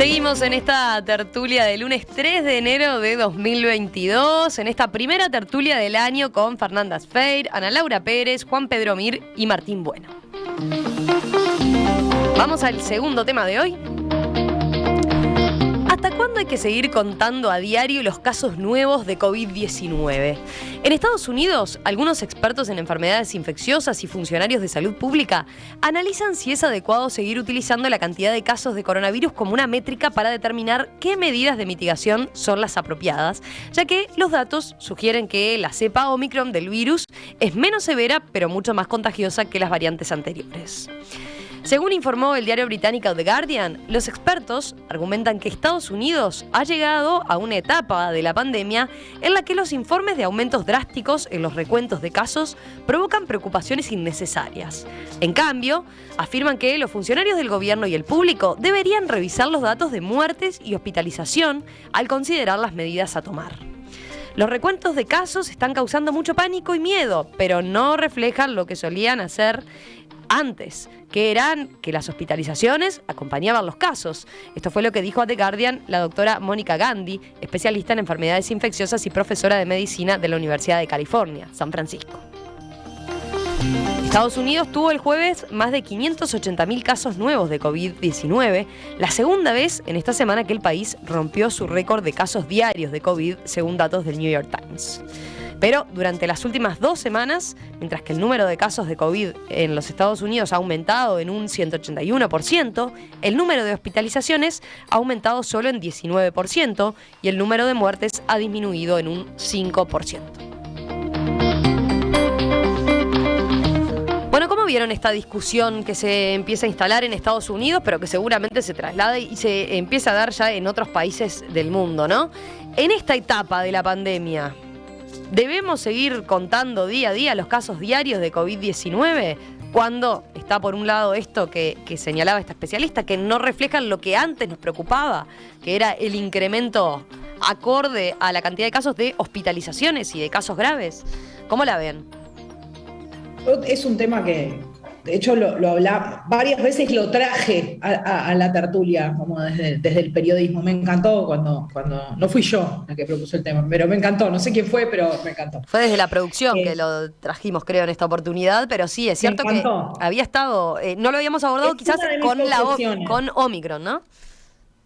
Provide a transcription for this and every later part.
Seguimos en esta tertulia del lunes 3 de enero de 2022, en esta primera tertulia del año con Fernanda Sfeir, Ana Laura Pérez, Juan Pedro Mir y Martín Bueno. Vamos al segundo tema de hoy. ¿Hasta cuándo hay que seguir contando a diario los casos nuevos de COVID-19? En Estados Unidos, algunos expertos en enfermedades infecciosas y funcionarios de salud pública analizan si es adecuado seguir utilizando la cantidad de casos de coronavirus como una métrica para determinar qué medidas de mitigación son las apropiadas, ya que los datos sugieren que la cepa Omicron del virus es menos severa, pero mucho más contagiosa que las variantes anteriores. Según informó el diario británico The Guardian, los expertos argumentan que Estados Unidos ha llegado a una etapa de la pandemia en la que los informes de aumentos drásticos en los recuentos de casos provocan preocupaciones innecesarias. En cambio, afirman que los funcionarios del gobierno y el público deberían revisar los datos de muertes y hospitalización al considerar las medidas a tomar. Los recuentos de casos están causando mucho pánico y miedo, pero no reflejan lo que solían hacer antes, que eran que las hospitalizaciones acompañaban los casos. Esto fue lo que dijo a The Guardian la doctora Mónica Gandhi, especialista en enfermedades infecciosas y profesora de medicina de la Universidad de California, San Francisco. Estados Unidos tuvo el jueves más de 580.000 casos nuevos de COVID-19, la segunda vez en esta semana que el país rompió su récord de casos diarios de COVID, según datos del New York Times. Pero durante las últimas 2 semanas, mientras que el número de casos de COVID en los Estados Unidos ha aumentado en un 181%, el número de hospitalizaciones ha aumentado solo en 19% y el número de muertes ha disminuido en un 5%. Bueno, ¿cómo vieron esta discusión que se empieza a instalar en Estados Unidos, pero que seguramente se traslada y se empieza a dar ya en otros países del mundo, ¿no? En esta etapa de la pandemia, ¿debemos seguir contando día a día los casos diarios de COVID-19? Cuando está por un lado esto que señalaba esta especialista, que no reflejan lo que antes nos preocupaba, que era el incremento acorde a la cantidad de casos de hospitalizaciones y de casos graves. ¿Cómo la ven? Es un tema que, de hecho, lo hablaba varias veces, lo traje a la tertulia, como desde el periodismo. Me encantó cuando no fui yo la que propuso el tema, pero me encantó. No sé quién fue, pero me encantó. Fue desde la producción que lo trajimos, creo, en esta oportunidad, pero sí, es cierto que había estado, no lo habíamos abordado quizás con Omicron, ¿no?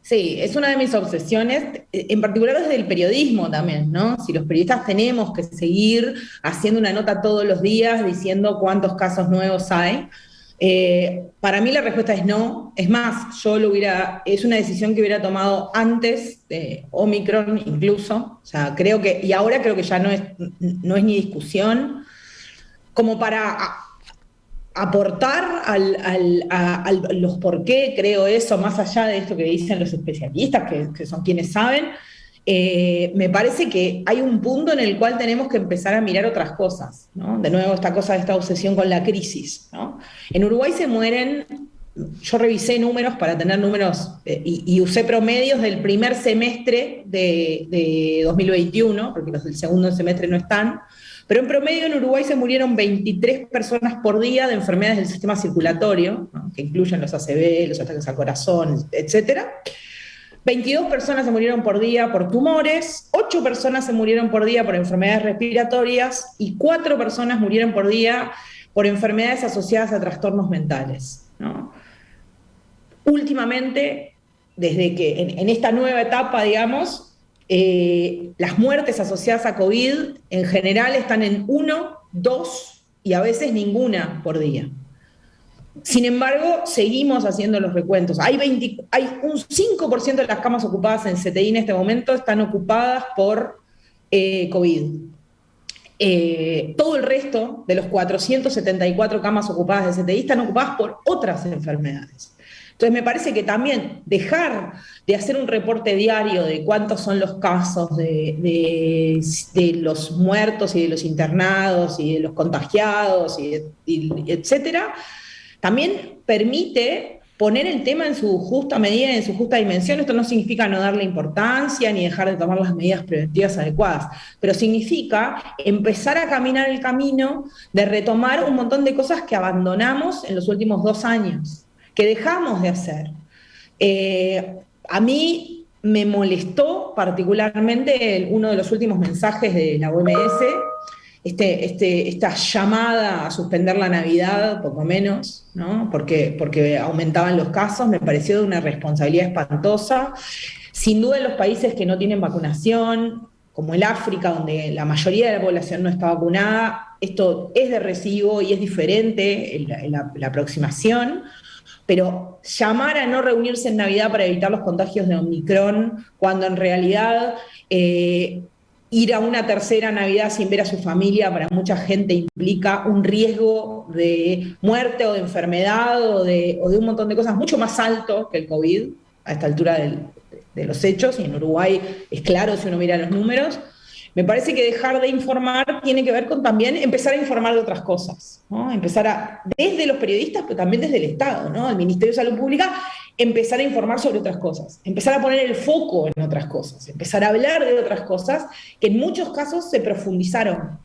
Sí, es una de mis obsesiones, en particular desde el periodismo también, ¿no? Si los periodistas tenemos que seguir haciendo una nota todos los días diciendo cuántos casos nuevos hay, para mí la respuesta es no. Es más, es una decisión que hubiera tomado antes de Omicron incluso, o sea, y ahora creo que ya no es ni discusión, como para aportar a los por qué creo eso, más allá de esto que dicen los especialistas, que son quienes saben. Me parece que hay un punto en el cual tenemos que empezar a mirar otras cosas, ¿no? De nuevo, esta obsesión con la crisis, ¿no? En Uruguay se mueren, yo revisé números para tener números y usé promedios del primer semestre de 2021, porque los del segundo semestre no están. Pero en promedio en Uruguay se murieron 23 personas por día de enfermedades del sistema circulatorio, ¿no? Que incluyen los ACV, los ataques al corazón, etc. 22 personas se murieron por día por tumores, 8 personas se murieron por día por enfermedades respiratorias y 4 personas murieron por día por enfermedades asociadas a trastornos mentales, ¿no? Últimamente, desde que en esta nueva etapa, digamos, las muertes asociadas a COVID en general están en 1, 2 y a veces ninguna por día. Sin embargo, seguimos haciendo los recuentos. Hay un 5% de las camas ocupadas en CTI en este momento están ocupadas por COVID. Todo el resto de los 474 camas ocupadas de CTI están ocupadas por otras enfermedades. Entonces me parece que también dejar de hacer un reporte diario de cuántos son los casos de los muertos y de los internados y de los contagiados, etcétera, también permite poner el tema en su justa medida, en su justa dimensión. Esto no significa no darle importancia ni dejar de tomar las medidas preventivas adecuadas, pero significa empezar a caminar el camino de retomar un montón de cosas que abandonamos en los últimos 2 años, que dejamos de hacer. A mí me molestó particularmente uno de los últimos mensajes de la OMS, esta llamada a suspender la Navidad, poco menos, ¿no? Porque aumentaban los casos, me pareció de una responsabilidad espantosa. Sin duda en los países que no tienen vacunación, como el África, donde la mayoría de la población no está vacunada, esto es de recibo y es diferente la aproximación, pero llamar a no reunirse en Navidad para evitar los contagios de Omicron, cuando en realidad ir a una tercera Navidad sin ver a su familia para mucha gente implica un riesgo de muerte o de enfermedad o de un montón de cosas mucho más alto que el COVID a esta altura de los hechos, y en Uruguay es claro si uno mira los números. Me parece que dejar de informar tiene que ver con también empezar a informar de otras cosas, ¿no? Desde los periodistas, pero también desde el Estado, ¿no? El Ministerio de Salud Pública, empezar a informar sobre otras cosas, empezar a poner el foco en otras cosas, empezar a hablar de otras cosas que en muchos casos se profundizaron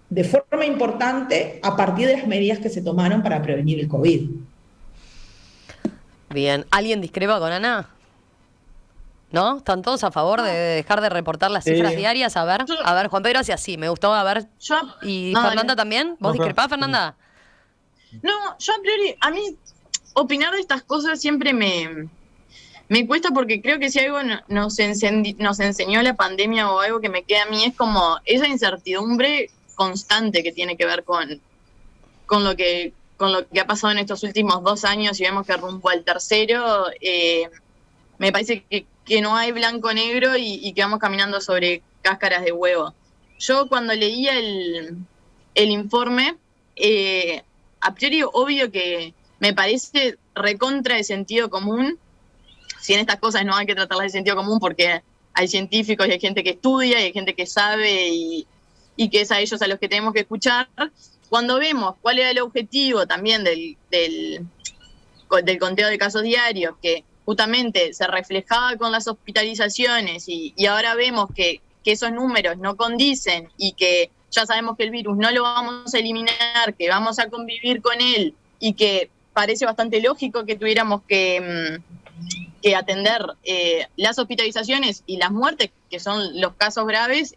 de forma importante a partir de las medidas que se tomaron para prevenir el COVID. Bien, ¿alguien discrepa con Ana? ¿No? ¿Están todos a favor de dejar de reportar las cifras diarias? A ver, Juan Pedro hacía así, me gustó, a ver. ¿Y Fernanda también? ¿Vos discrepás, Fernanda? No, yo a priori, a mí opinar de estas cosas siempre me cuesta, porque creo que si algo nos enseñó la pandemia, o algo que me queda a mí, es como esa incertidumbre constante que tiene que ver con lo que ha pasado en estos últimos 2 años, y vemos que rumbo al tercero, me parece que no hay blanco-negro y que vamos caminando sobre cáscaras de huevo. Yo cuando leía el informe, a priori obvio que me parece recontra de sentido común. Si en estas cosas no hay que tratarlas de sentido común, porque hay científicos y hay gente que estudia y hay gente que sabe y que es a ellos a los que tenemos que escuchar. Cuando vemos cuál era el objetivo también del conteo de casos diarios, que justamente se reflejaba con las hospitalizaciones, y ahora vemos que esos números no condicen y que ya sabemos que el virus no lo vamos a eliminar, que vamos a convivir con él, y que parece bastante lógico que tuviéramos que atender las hospitalizaciones y las muertes, que son los casos graves,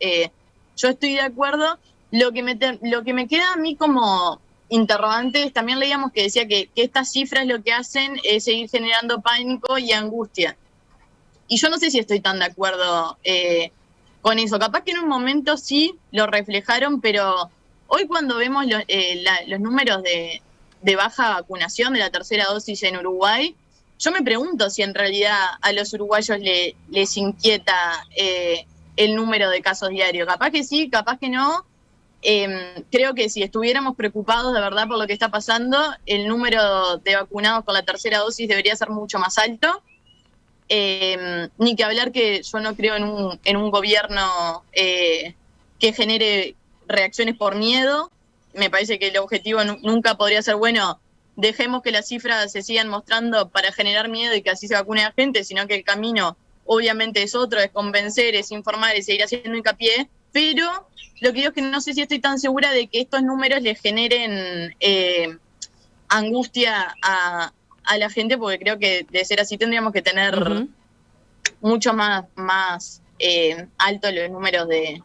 yo estoy de acuerdo. Lo que me queda a mí como interrogantes, también leíamos que decía que estas cifras lo que hacen es seguir generando pánico y angustia. Y yo no sé si estoy tan de acuerdo con eso. Capaz que en un momento sí lo reflejaron, pero hoy cuando vemos los números de baja vacunación de la tercera dosis en Uruguay, yo me pregunto si en realidad a los uruguayos les inquieta el número de casos diarios. Capaz que sí, capaz que no. Creo que si estuviéramos preocupados de verdad por lo que está pasando, el número de vacunados con la tercera dosis debería ser mucho más alto. Ni que hablar que yo no creo en un gobierno que genere reacciones por miedo. Me parece que el objetivo nunca podría ser, bueno, dejemos que las cifras se sigan mostrando para generar miedo y que así se vacune a la gente, sino que el camino obviamente es otro, es convencer, es informar, es seguir haciendo hincapié. Pero lo que digo es que no sé si estoy tan segura de que estos números le generen angustia a la gente, porque creo que de ser así tendríamos que tener mucho más altos los números de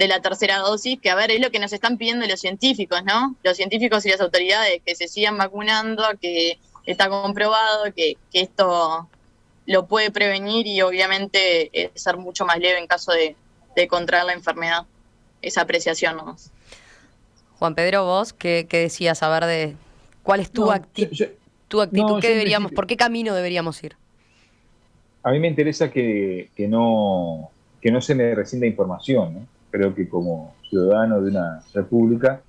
la tercera dosis, que a ver, es lo que nos están pidiendo los científicos, ¿no? Los científicos y las autoridades, que se sigan vacunando, que está comprobado que esto lo puede prevenir y obviamente ser mucho más leve en caso de contraer la enfermedad. Esa apreciación nomás. Juan Pedro, vos, ¿qué decías? A ver, de ¿cuál es tu actitud? ¿Por qué camino deberíamos ir? A mí me interesa que no se me rescinda información, ¿no? Creo que como ciudadano de una república,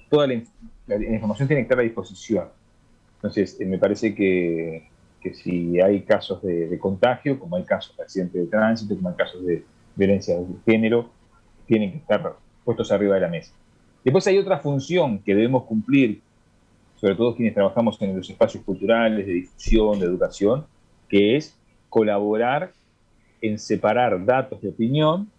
toda la información tiene que estar a disposición. Entonces, me parece que si hay casos de contagio, como hay casos de accidentes de tránsito, como hay casos de violencia de género, tienen que estar puestos arriba de la mesa. Después hay otra función que debemos cumplir, sobre todo quienes trabajamos en los espacios culturales, de difusión, de educación, que es colaborar en separar datos de opinión,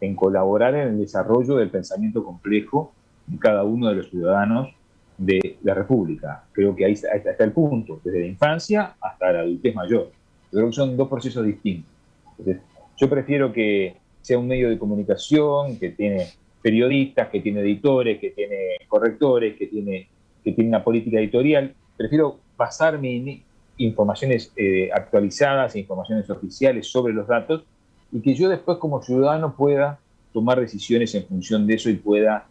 en colaborar en el desarrollo del pensamiento complejo de cada uno de los ciudadanos de la República. Creo que ahí está el punto, desde la infancia hasta la adultez mayor. Creo que son dos procesos distintos. Entonces, yo prefiero que sea un medio de comunicación que tiene periodistas, que tiene editores, que tiene correctores, que tiene una política editorial. Prefiero basarme en informaciones actualizadas, informaciones oficiales sobre los datos, y que yo después como ciudadano pueda tomar decisiones en función de eso y pueda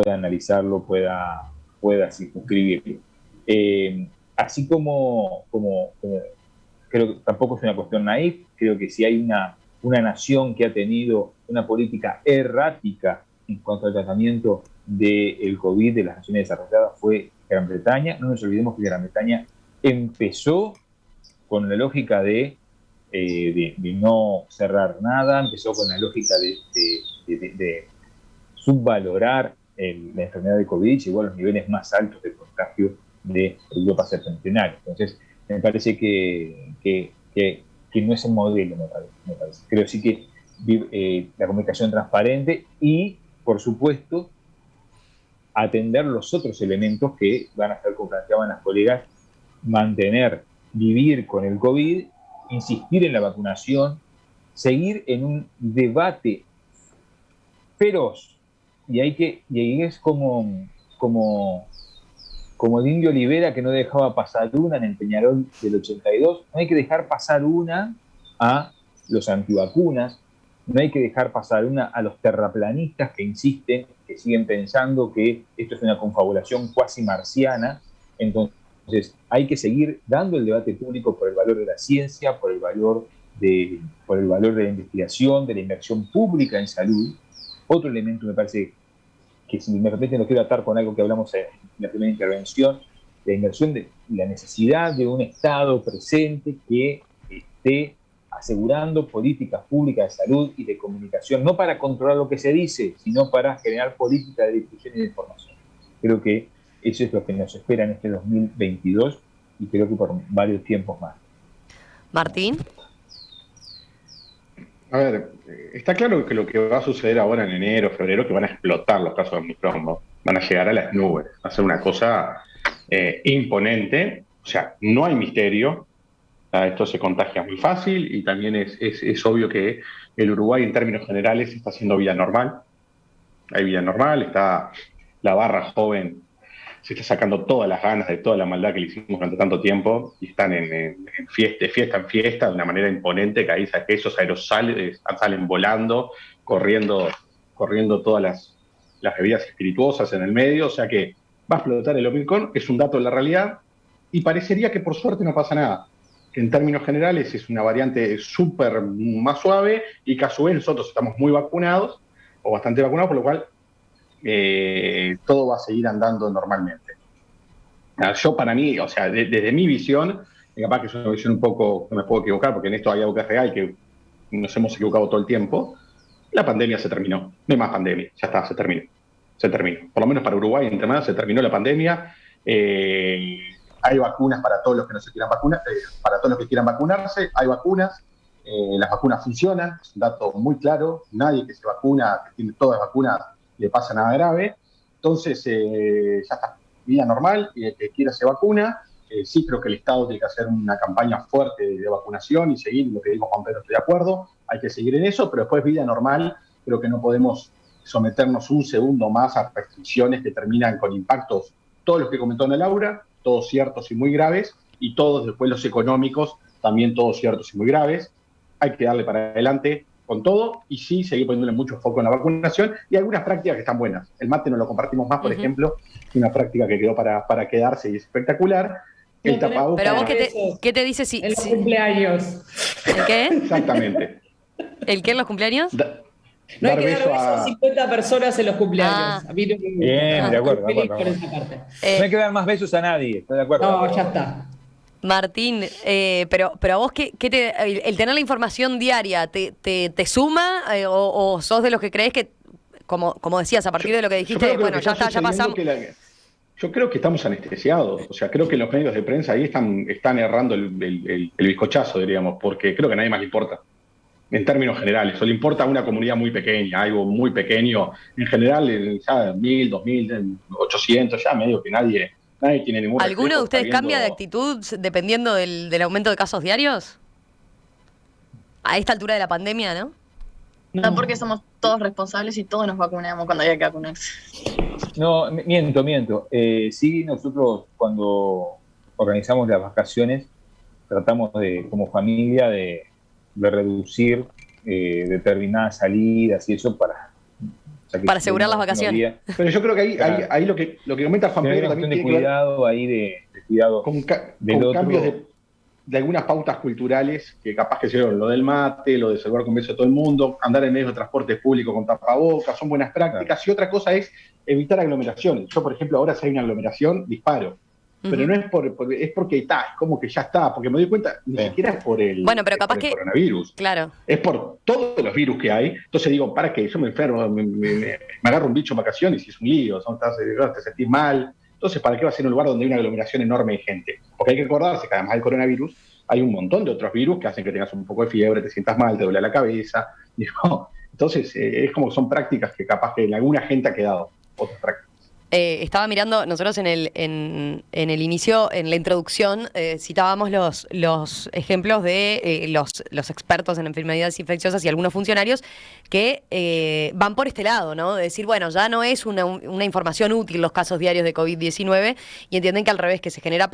analizarlo, pueda circunscribirlo. Así como creo que tampoco es una cuestión naif, creo que si hay una nación que ha tenido una política errática en cuanto al tratamiento del COVID de las naciones desarrolladas fue Gran Bretaña. No nos olvidemos que Gran Bretaña empezó con la lógica de no cerrar nada, empezó con la lógica de subvalorar la enfermedad de COVID, llegó a los niveles más altos de contagio de Europa septentrional. Entonces, me parece que no es el modelo, me parece. Creo sí que la comunicación transparente y, por supuesto, atender los otros elementos que van a ser, como planteaban las colegas, vivir con el COVID, insistir en la vacunación, seguir en un debate feroz. Y ahí es como el Indio Olivera, que no dejaba pasar una en el Peñarol del 82. No hay que dejar pasar una a los antivacunas, no hay que dejar pasar una a los terraplanistas que insisten, que siguen pensando que esto es una confabulación cuasi marciana. Entonces hay que seguir dando el debate público por el valor de la ciencia, por el valor de la investigación, de la inversión pública en salud. Otro elemento me parece que, si me permiten, lo quiero atar con algo que hablamos en la primera intervención, la inversión de la necesidad de un Estado presente que esté asegurando políticas públicas de salud y de comunicación, no para controlar lo que se dice, sino para generar políticas de difusión y de información. Creo que eso es lo que nos espera en este 2022 y creo que por varios tiempos más. Martín. A ver, está claro que lo que va a suceder ahora en enero, febrero, que van a explotar los casos de Omicron, ¿no? Van a llegar a las nubes, va a ser una cosa imponente. O sea, no hay misterio. Esto se contagia muy fácil y también es obvio que el Uruguay, en términos generales, está haciendo vida normal. Hay vida normal, está la barra joven, se está sacando todas las ganas de toda la maldad que le hicimos durante tanto tiempo y están en fiesta en fiesta de una manera imponente, que ahí que esos aerosoles salen volando, corriendo todas las bebidas espirituosas en el medio. O sea que va a explotar el Omicron, es un dato de la realidad, y parecería que por suerte no pasa nada, que en términos generales es una variante súper más suave y que a su vez nosotros estamos muy vacunados, o bastante vacunados, por lo cual todo va a seguir andando normalmente. Yo, para mí, o sea, desde mi visión, capaz que es una visión un poco, no me puedo equivocar, porque en esto hay algo que es real, que nos hemos equivocado todo el tiempo, la pandemia se terminó, no hay más pandemia, ya está, se terminó. Por lo menos para Uruguay, entre más, se terminó la pandemia. Hay vacunas para todos los que no se quieran vacunar, para todos los que quieran vacunarse, hay vacunas, las vacunas funcionan, es un dato muy claro, nadie que se vacuna, que tiene todas las vacunas, le pasa nada grave. Entonces, ya está, vida normal, y el que quiera se vacuna. Sí creo que el Estado tiene que hacer una campaña fuerte de vacunación y seguir lo que dijo Juan Pedro, estoy de acuerdo, hay que seguir en eso, pero después vida normal, creo que no podemos someternos un segundo más a restricciones que terminan con impactos, todos los que comentó Ana Laura, todos ciertos y muy graves, y todos después los económicos, también todos ciertos y muy graves. Hay que darle para adelante con todo, y sí, seguir poniéndole mucho foco en la vacunación, y algunas prácticas que están buenas. El mate no lo compartimos más, por ejemplo, una práctica que quedó para quedarse y es espectacular. El tapabocas. Pero vos, ¿qué te dice si...? En los cumpleaños. ¿El qué? Exactamente. ¿El qué en los cumpleaños? No hay que dar besos a 50 personas en los cumpleaños. A mí no me gusta. Bien, de acuerdo. Por esa parte. No hay que dar más besos a nadie, ¿estás de acuerdo? No, ya está. Martín, pero a vos, el tener la información diaria, ¿te suma o sos de los que crees que, como decías, a partir de lo que dijiste, bueno, ya está, ya pasamos? Yo creo que estamos anestesiados. O sea, creo que los medios de prensa ahí están errando el bizcochazo, diríamos, porque creo que a nadie más le importa. En términos generales, o le importa a una comunidad muy pequeña, algo muy pequeño. En general, ya 1.000, 2.000, 800, ya medio que nadie nadie tiene ningún ¿Alguno de reflejo ustedes sabiendo- cambia de actitud dependiendo del aumento de casos diarios? A esta altura de la pandemia, ¿no? No, porque somos todos responsables y todos nos vacunamos cuando había que vacunarse. No, miento. Sí, nosotros cuando organizamos las vacaciones tratamos como familia de reducir determinadas salidas y eso para asegurar las vacaciones. Pero yo creo que ahí lo que comenta Juan Pero hay Pedro una también cuestión de tiene que ver cuidado ahí, de cuidado con del otro. cambios de algunas pautas culturales, que capaz que son lo del mate, lo de saludar con beso a todo el mundo, andar en medios de transporte público con tapabocas, son buenas prácticas. Y otra cosa es evitar aglomeraciones. Yo, por ejemplo, ahora si hay una aglomeración, disparo. Pero no es es porque es como que ya está, porque me doy cuenta, ni siquiera es por el, bueno, pero capaz por el que, coronavirus. Claro. Es por todos los virus que hay. Entonces digo, ¿para qué? Yo me enfermo, me agarro un bicho en vacaciones y es un lío, te sentís mal. Entonces, ¿para qué va a ser un lugar donde hay una aglomeración enorme de gente? Porque hay que acordarse que además del coronavirus, hay un montón de otros virus que hacen que tengas un poco de fiebre, te sientas mal, te duele la cabeza. Digo, entonces, es como son prácticas que capaz que en alguna gente ha quedado, otras prácticas. Estaba mirando, nosotros en el inicio, en la introducción, citábamos los ejemplos de los expertos en enfermedades infecciosas y algunos funcionarios que van por este lado, ¿no? De decir, bueno, ya no es una información útil los casos diarios de COVID-19 y entienden que al revés, que se genera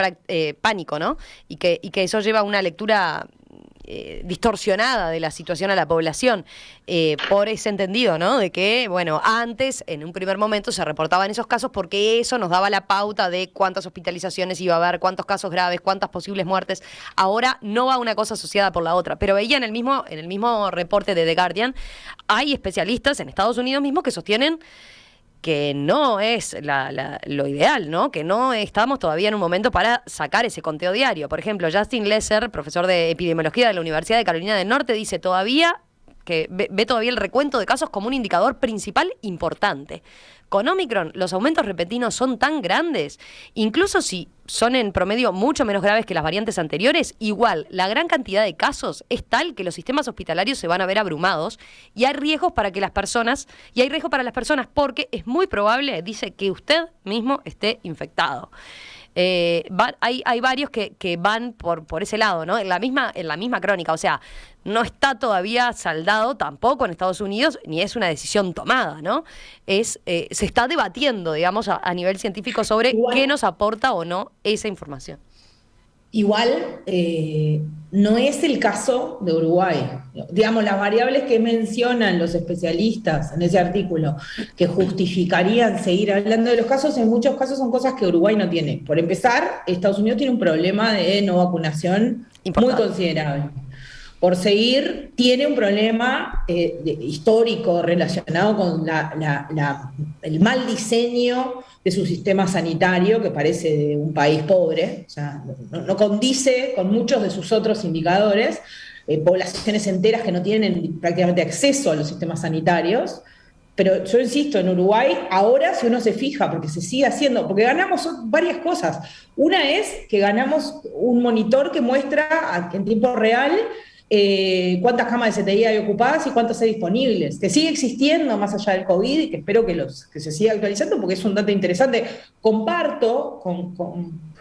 pánico, ¿no? Y que eso lleva a una lectura distorsionada de la situación a la población, por ese entendido, ¿no? De que, bueno, antes, en un primer momento, se reportaban esos casos porque eso nos daba la pauta de cuántas hospitalizaciones iba a haber, cuántos casos graves, cuántas posibles muertes. Ahora no va una cosa asociada por la otra. Pero veía en el mismo reporte de The Guardian, hay especialistas en Estados Unidos mismos que sostienen que no es lo ideal, ¿no? Que no estamos todavía en un momento para sacar ese conteo diario. Por ejemplo, Justin Lesser, profesor de epidemiología de la Universidad de Carolina del Norte, dice que ve todavía el recuento de casos como un indicador principal importante. Con Omicron, los aumentos repentinos son tan grandes, incluso si son en promedio mucho menos graves que las variantes anteriores, igual la gran cantidad de casos es tal que los sistemas hospitalarios se van a ver abrumados y hay riesgo para las personas porque es muy probable, dice, que usted mismo esté infectado. Hay varios que van por ese lado, ¿no? En la misma crónica, o sea, no está todavía saldado tampoco en Estados Unidos, ni es una decisión tomada, ¿no? Se está debatiendo, digamos, a nivel científico sobre qué nos aporta o no esa información. Igual, no es el caso de Uruguay. Digamos, las variables que mencionan los especialistas en ese artículo que justificarían seguir hablando de los casos, en muchos casos son cosas que Uruguay no tiene. Por empezar, Estados Unidos tiene un problema de no vacunación muy considerable. Por seguir, tiene un problema histórico relacionado con el mal diseño de su sistema sanitario, que parece de un país pobre, o sea, no condice con muchos de sus otros indicadores, poblaciones enteras que no tienen prácticamente acceso a los sistemas sanitarios. Pero yo insisto, en Uruguay, ahora si uno se fija, porque se sigue haciendo, porque ganamos varias cosas. Una es que ganamos un monitor que muestra en tiempo real cuántas camas de CTI hay ocupadas y cuántas hay disponibles, que sigue existiendo más allá del COVID y que espero que se siga actualizando porque es un dato interesante. Comparto con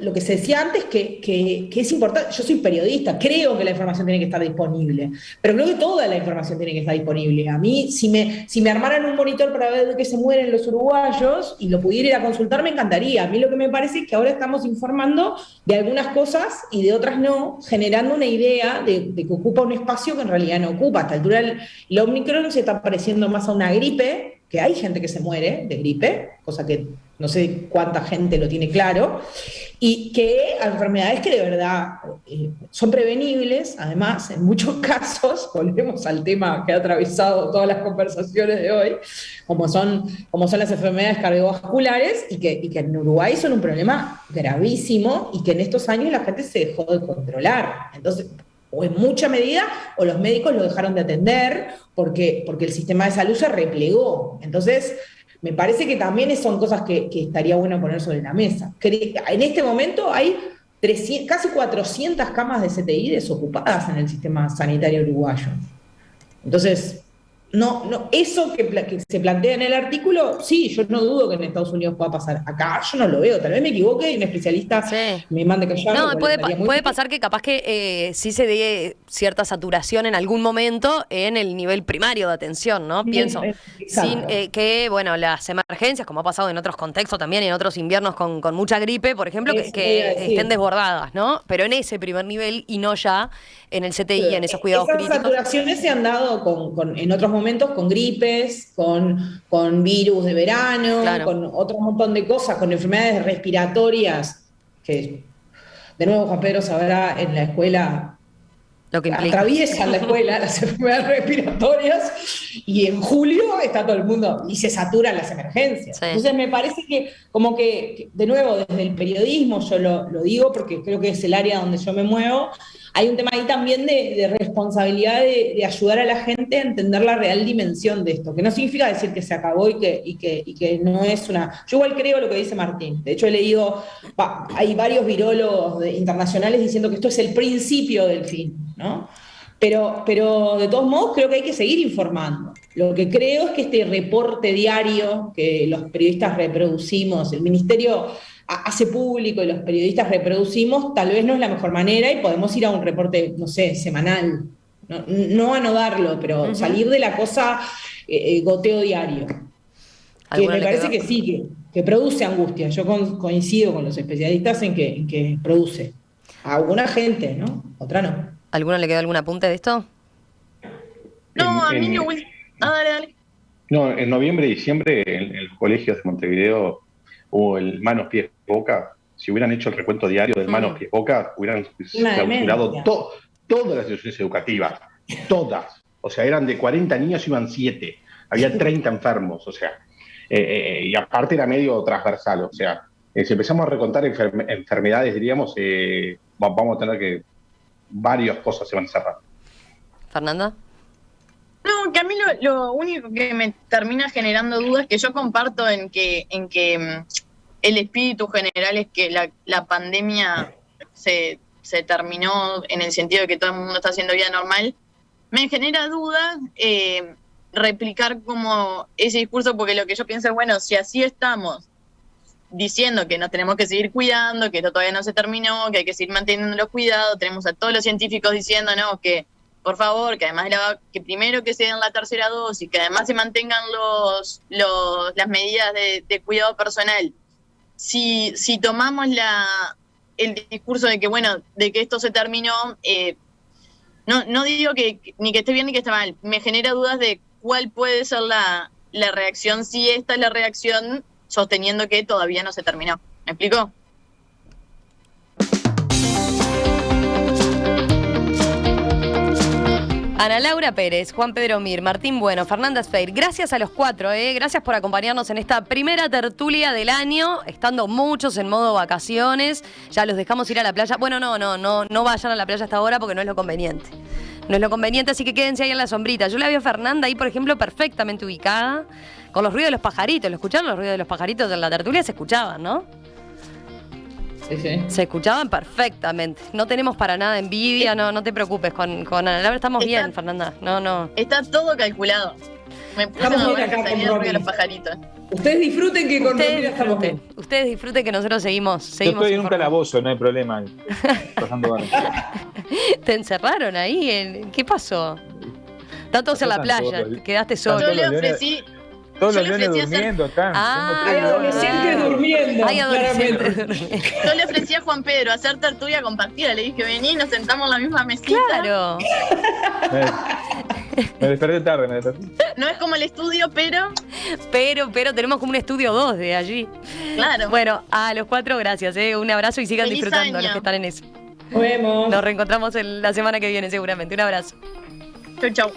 lo que se decía antes, que es importante. Yo soy periodista, creo que la información tiene que estar disponible, pero creo que toda la información tiene que estar disponible. A mí, si me armaran un monitor para ver de qué se mueren los uruguayos y lo pudiera ir a consultar, me encantaría. A mí lo que me parece es que ahora estamos informando de algunas cosas y de otras no, generando una idea de que ocupa un espacio que en realidad no ocupa. A esta altura el Omicron se está pareciendo más a una gripe, que hay gente que se muere de gripe, cosa que no sé cuánta gente lo tiene claro, y que a enfermedades que de verdad son prevenibles, además, en muchos casos, volvemos al tema que ha atravesado todas las conversaciones de hoy, como son las enfermedades cardiovasculares, y que en Uruguay son un problema gravísimo, y que en estos años la gente se dejó de controlar. Entonces, o en mucha medida, o los médicos lo dejaron de atender, porque el sistema de salud se replegó. Entonces, me parece que también son cosas que estaría bueno poner sobre la mesa. En este momento hay casi 400 camas de CTI desocupadas en el sistema sanitario uruguayo. Entonces, eso que se plantea en el artículo, sí, yo no dudo que en Estados Unidos pueda pasar. Acá yo no lo veo, tal vez me equivoque y un especialista me mande callar. No, puede pasar que capaz que sí se dé cierta saturación en algún momento en el nivel primario de atención, ¿no? Pienso. Que, bueno, las emergencias, como ha pasado en otros contextos también, en otros inviernos con mucha gripe, por ejemplo, que estén desbordadas, ¿no? Pero en ese primer nivel y no ya en el CTI, en esos cuidados críticos. Esas saturaciones se han dado en otros momentos con gripes, con virus de verano, con otro montón de cosas, con enfermedades respiratorias, que de nuevo Juan Pedro sabrá en la escuela, lo que implica. Atraviesan la escuela las enfermedades respiratorias y en julio está todo el mundo y se saturan las emergencias. Sí. Entonces me parece que como que, de nuevo, desde el periodismo, yo lo digo porque creo que es el área donde yo me muevo, hay un tema ahí también de responsabilidad de ayudar a la gente a entender la real dimensión de esto, que no significa decir que se acabó y que no es una... Yo igual creo lo que dice Martín. De hecho he leído, hay varios virólogos internacionales diciendo que esto es el principio del fin, ¿no? Pero de todos modos creo que hay que seguir informando. Lo que creo es que este reporte diario que los periodistas reproducimos, el Ministerio hace público y los periodistas reproducimos, tal vez no es la mejor manera y podemos ir a un reporte, no sé, semanal. No anodarlo, pero salir de la cosa goteo diario. Que me parece que sí, que produce angustia. Yo coincido con los especialistas en que produce. A alguna gente, ¿no? Otra no. ¿Alguno le quedó algún apunte de esto? No, a mí no. Dale. No, en noviembre y diciembre en los colegios de Montevideo hubo el manos, pies, boca. Si hubieran hecho el recuento diario del manos, pies, boca, hubieran clausurado todas las instituciones educativas. Todas. O sea, eran de 40 niños, iban 7. Había 30 enfermos, o sea. Y aparte era medio transversal, o sea. Si empezamos a recontar enfermedades, diríamos, vamos a tener que... varias cosas se van a cerrar. ¿Fernanda? No, que a mí lo único que me termina generando dudas es que yo comparto en que el espíritu general es que la pandemia se terminó en el sentido de que todo el mundo está haciendo vida normal. Me genera dudas replicar como ese discurso, porque lo que yo pienso es, bueno, si así estamos diciendo que nos tenemos que seguir cuidando, que esto todavía no se terminó, que hay que seguir manteniendo los cuidados, tenemos a todos los científicos diciéndonos que, por favor, que además que primero que se den la tercera dosis, que además se mantengan las medidas de cuidado personal. Si tomamos el discurso de que, bueno, de que esto se terminó, no digo que ni que esté bien ni que esté mal, me genera dudas de cuál puede ser la reacción, si esta es la reacción sosteniendo que todavía no se terminó. ¿Me explico? Ana Laura Pérez, Juan Pedro Mir, Martín Bueno, Fernanda Sfeir, gracias a los 4, gracias por acompañarnos en esta primera tertulia del año, estando muchos en modo vacaciones, ya los dejamos ir a la playa. Bueno, no vayan a la playa hasta ahora porque no es lo conveniente. No es lo conveniente, así que quédense ahí en la sombrita. Yo la vi a Fernanda ahí, por ejemplo, perfectamente ubicada, con los ruidos de los pajaritos. ¿Lo escucharon? Los ruidos de los pajaritos en la tertulia se escuchaban, ¿no? Sí. Se escuchaban perfectamente. No tenemos para nada envidia, no te preocupes. Con Ana Laura estamos bien, Fernanda. No. Está todo calculado. Me puse estamos bien acá con el ruido de los pajaritos. Ustedes disfuten que con Romina estamos bien. Ustedes disfruten que nosotros seguimos. Yo estoy en un calabozo, no hay problema. Pasando ¿Te encerraron ahí? ¿Qué pasó? Están todos en la playa, quedaste solo. Yo le ofrecí... Todos los leones durmiendo están. Hay adolescentes durmiendo. Hay adolescentes durmiendo. Yo le ofrecí a Juan Pedro hacer tertulia compartida. Le dije, vení, nos sentamos en la misma mesita. Claro. Me desperté tarde, No es como el estudio, pero tenemos como un estudio 2 de allí. Claro. Bueno, a los 4, gracias. Un abrazo y sigan Feliz disfrutando año. los que están en eso. Nos vemos. Nos reencontramos la semana que viene seguramente. Un abrazo. Chau.